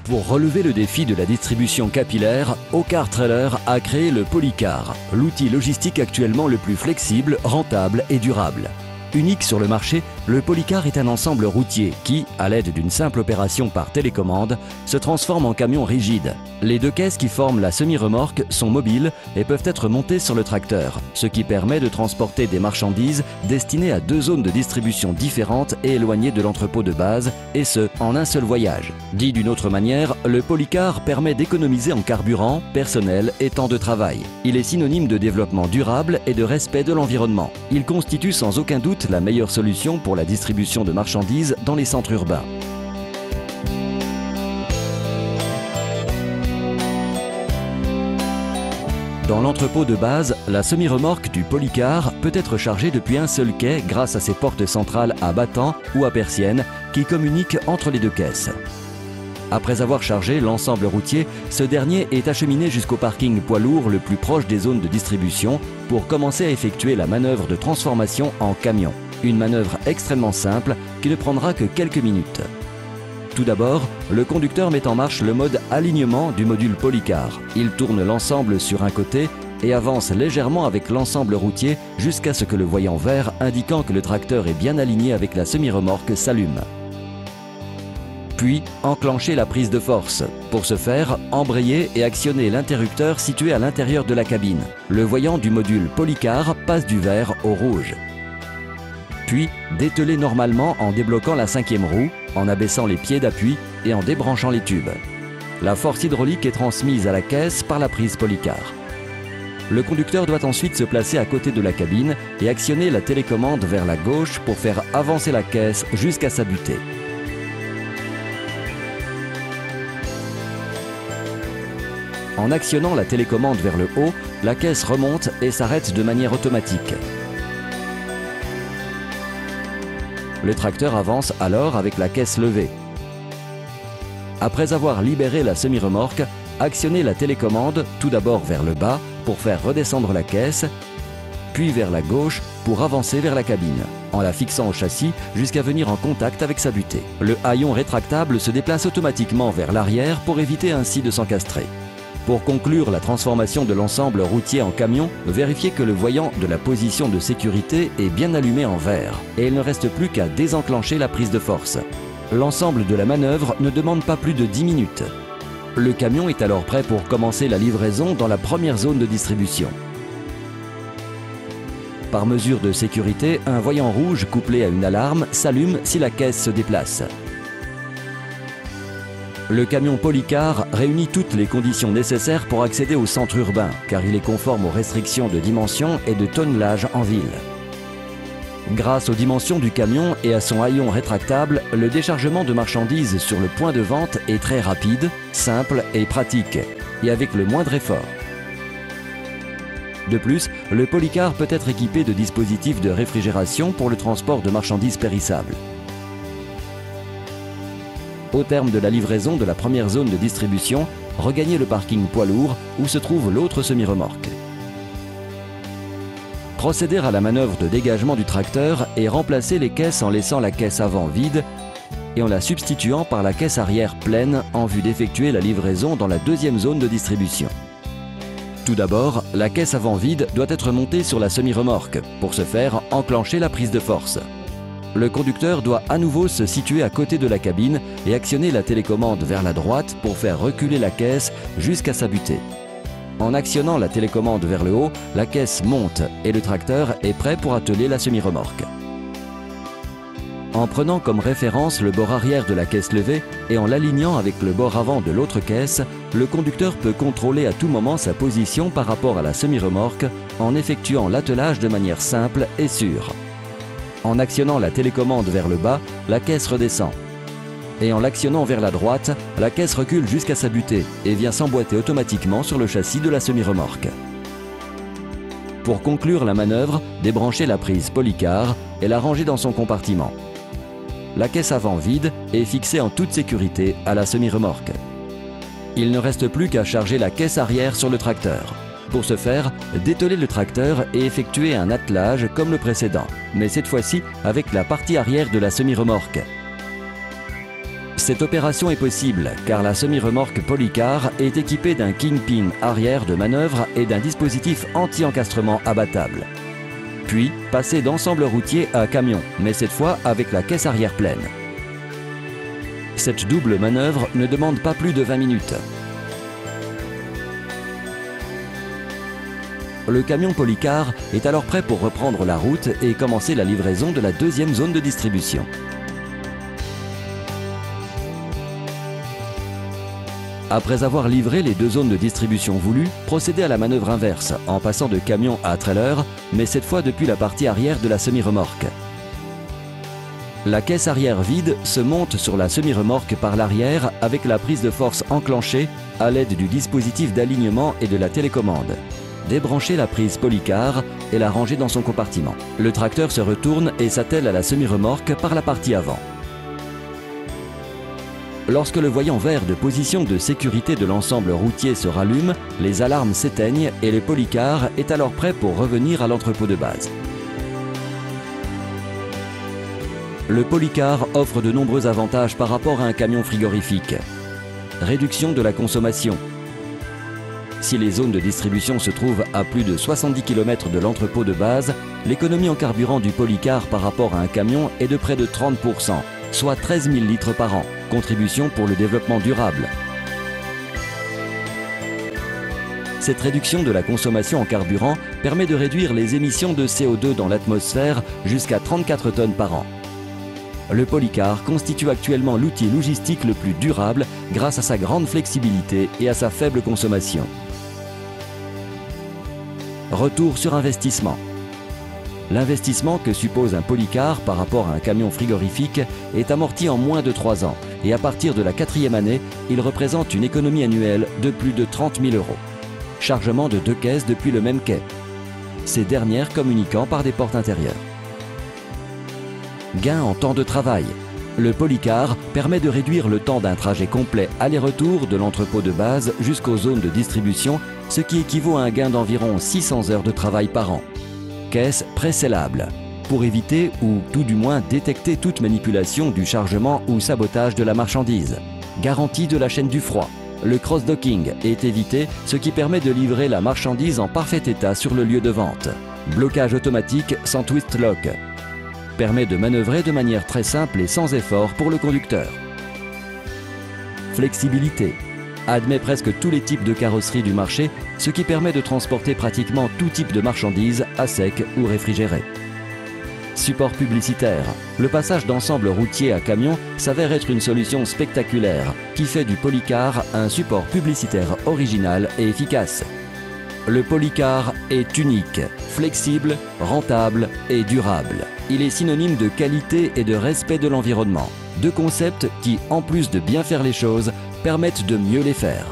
Pour relever le défi de la distribution capillaire, Ocar Trailer a créé le Polycar, l'outil logistique actuellement le plus flexible, rentable et durable. Unique sur le marché, le Polycar est un ensemble routier qui, à l'aide d'une simple opération par télécommande, se transforme en camion rigide. Les deux caisses qui forment la semi-remorque sont mobiles et peuvent être montées sur le tracteur, ce qui permet de transporter des marchandises destinées à deux zones de distribution différentes et éloignées de l'entrepôt de base, et ce, en un seul voyage. Dit d'une autre manière, le Polycar permet d'économiser en carburant, personnel et temps de travail. Il est synonyme de développement durable et de respect de l'environnement. Il constitue sans aucun doute la meilleure solution pour la distribution de marchandises dans les centres urbains. Dans l'entrepôt de base, la semi-remorque du Polycar peut être chargée depuis un seul quai grâce à ses portes centrales à battants ou à persiennes qui communiquent entre les deux caisses. Après avoir chargé l'ensemble routier, ce dernier est acheminé jusqu'au parking poids lourd le plus proche des zones de distribution pour commencer à effectuer la manœuvre de transformation en camion. Une manœuvre extrêmement simple qui ne prendra que quelques minutes. Tout d'abord, le conducteur met en marche le mode alignement du module Polycar. Il tourne l'ensemble sur un côté et avance légèrement avec l'ensemble routier jusqu'à ce que le voyant vert indiquant que le tracteur est bien aligné avec la semi-remorque s'allume. Puis, enclencher la prise de force. Pour ce faire, embrayer et actionner l'interrupteur situé à l'intérieur de la cabine. Le voyant du module Polycar passe du vert au rouge. Puis, dételer normalement en débloquant la cinquième roue, en abaissant les pieds d'appui et en débranchant les tubes. La force hydraulique est transmise à la caisse par la prise Polycar. Le conducteur doit ensuite se placer à côté de la cabine et actionner la télécommande vers la gauche pour faire avancer la caisse jusqu'à sa butée. En actionnant la télécommande vers le haut, la caisse remonte et s'arrête de manière automatique. Le tracteur avance alors avec la caisse levée. Après avoir libéré la semi-remorque, actionnez la télécommande tout d'abord vers le bas pour faire redescendre la caisse, puis vers la gauche pour avancer vers la cabine, en la fixant au châssis jusqu'à venir en contact avec sa butée. Le haillon rétractable se déplace automatiquement vers l'arrière pour éviter ainsi de s'encastrer. Pour conclure la transformation de l'ensemble routier en camion, vérifiez que le voyant de la position de sécurité est bien allumé en vert et il ne reste plus qu'à désenclencher la prise de force. L'ensemble de la manœuvre ne demande pas plus de 10 minutes. Le camion est alors prêt pour commencer la livraison dans la première zone de distribution. Par mesure de sécurité, un voyant rouge couplé à une alarme s'allume si la caisse se déplace. Le camion Polycar réunit toutes les conditions nécessaires pour accéder au centre urbain, car il est conforme aux restrictions de dimension et de tonnelage en ville. Grâce aux dimensions du camion et à son haillon rétractable, le déchargement de marchandises sur le point de vente est très rapide, simple et pratique, et avec le moindre effort. De plus, le Polycar peut être équipé de dispositifs de réfrigération pour le transport de marchandises périssables. Au terme de la livraison de la première zone de distribution, regagnez le parking poids lourd où se trouve l'autre semi-remorque. Procédez à la manœuvre de dégagement du tracteur et remplacez les caisses en laissant la caisse avant vide et en la substituant par la caisse arrière pleine en vue d'effectuer la livraison dans la deuxième zone de distribution. Tout d'abord, la caisse avant vide doit être montée sur la semi-remorque. Pour ce faire, enclenchez la prise de force. Le conducteur doit à nouveau se situer à côté de la cabine et actionner la télécommande vers la droite pour faire reculer la caisse jusqu'à sa butée. En actionnant la télécommande vers le haut, la caisse monte et le tracteur est prêt pour atteler la semi-remorque. En prenant comme référence le bord arrière de la caisse levée et en l'alignant avec le bord avant de l'autre caisse, le conducteur peut contrôler à tout moment sa position par rapport à la semi-remorque en effectuant l'attelage de manière simple et sûre. En actionnant la télécommande vers le bas, la caisse redescend. Et en l'actionnant vers la droite, la caisse recule jusqu'à sa butée et vient s'emboîter automatiquement sur le châssis de la semi-remorque. Pour conclure la manœuvre, débranchez la prise Polycar et la rangez dans son compartiment. La caisse avant vide est fixée en toute sécurité à la semi-remorque. Il ne reste plus qu'à charger la caisse arrière sur le tracteur. Pour ce faire, dételez le tracteur et effectuez un attelage comme le précédent, mais cette fois-ci avec la partie arrière de la semi-remorque. Cette opération est possible car la semi-remorque Polycar est équipée d'un kingpin arrière de manœuvre et d'un dispositif anti-encastrement abattable. Puis, passer d'ensemble routier à camion, mais cette fois avec la caisse arrière pleine. Cette double manœuvre ne demande pas plus de 20 minutes. Le camion Polycar est alors prêt pour reprendre la route et commencer la livraison de la deuxième zone de distribution. Après avoir livré les deux zones de distribution voulues, procédez à la manœuvre inverse en passant de camion à trailer, mais cette fois depuis la partie arrière de la semi-remorque. La caisse arrière vide se monte sur la semi-remorque par l'arrière avec la prise de force enclenchée à l'aide du dispositif d'alignement et de la télécommande. Débranchez la prise Polycar et la rangez dans son compartiment. Le tracteur se retourne et s'attelle à la semi-remorque par la partie avant. Lorsque le voyant vert de position de sécurité de l'ensemble routier se rallume, les alarmes s'éteignent et le Polycar est alors prêt pour revenir à l'entrepôt de base. Le Polycar offre de nombreux avantages par rapport à un camion frigorifique. Réduction de la consommation. Si les zones de distribution se trouvent à plus de 70 km de l'entrepôt de base, l'économie en carburant du Polycar par rapport à un camion est de près de 30%, soit 13 000 litres par an. Contribution pour le développement durable. Cette réduction de la consommation en carburant permet de réduire les émissions de CO2 dans l'atmosphère jusqu'à 34 tonnes par an. Le Polycar constitue actuellement l'outil logistique le plus durable grâce à sa grande flexibilité et à sa faible consommation. Retour sur investissement. L'investissement que suppose un Polycar par rapport à un camion frigorifique est amorti en moins de 3 ans et à partir de la 4e année, il représente une économie annuelle de plus de 30 000 €. Chargement de 2 caisses depuis le même quai, ces dernières communiquant par des portes intérieures. Gain en temps de travail. Le Polycar permet de réduire le temps d'un trajet complet aller-retour de l'entrepôt de base jusqu'aux zones de distribution, ce qui équivaut à un gain d'environ 600 heures de travail par an. Caisse pré-scellable, pour éviter ou tout du moins détecter toute manipulation du chargement ou sabotage de la marchandise. Garantie de la chaîne du froid. Le cross-docking est évité, ce qui permet de livrer la marchandise en parfait état sur le lieu de vente. Blocage automatique sans twist lock. Permet de manœuvrer de manière très simple et sans effort pour le conducteur. Flexibilité. Admet presque tous les types de carrosserie du marché, ce qui permet de transporter pratiquement tout type de marchandises à sec ou réfrigérées. Support publicitaire. Le passage d'ensemble routier à camion s'avère être une solution spectaculaire qui fait du Polycar un support publicitaire original et efficace. Le Polycar est unique, flexible, rentable et durable. Il est synonyme de qualité et de respect de l'environnement. Deux concepts qui, en plus de bien faire les choses, permettent de mieux les faire.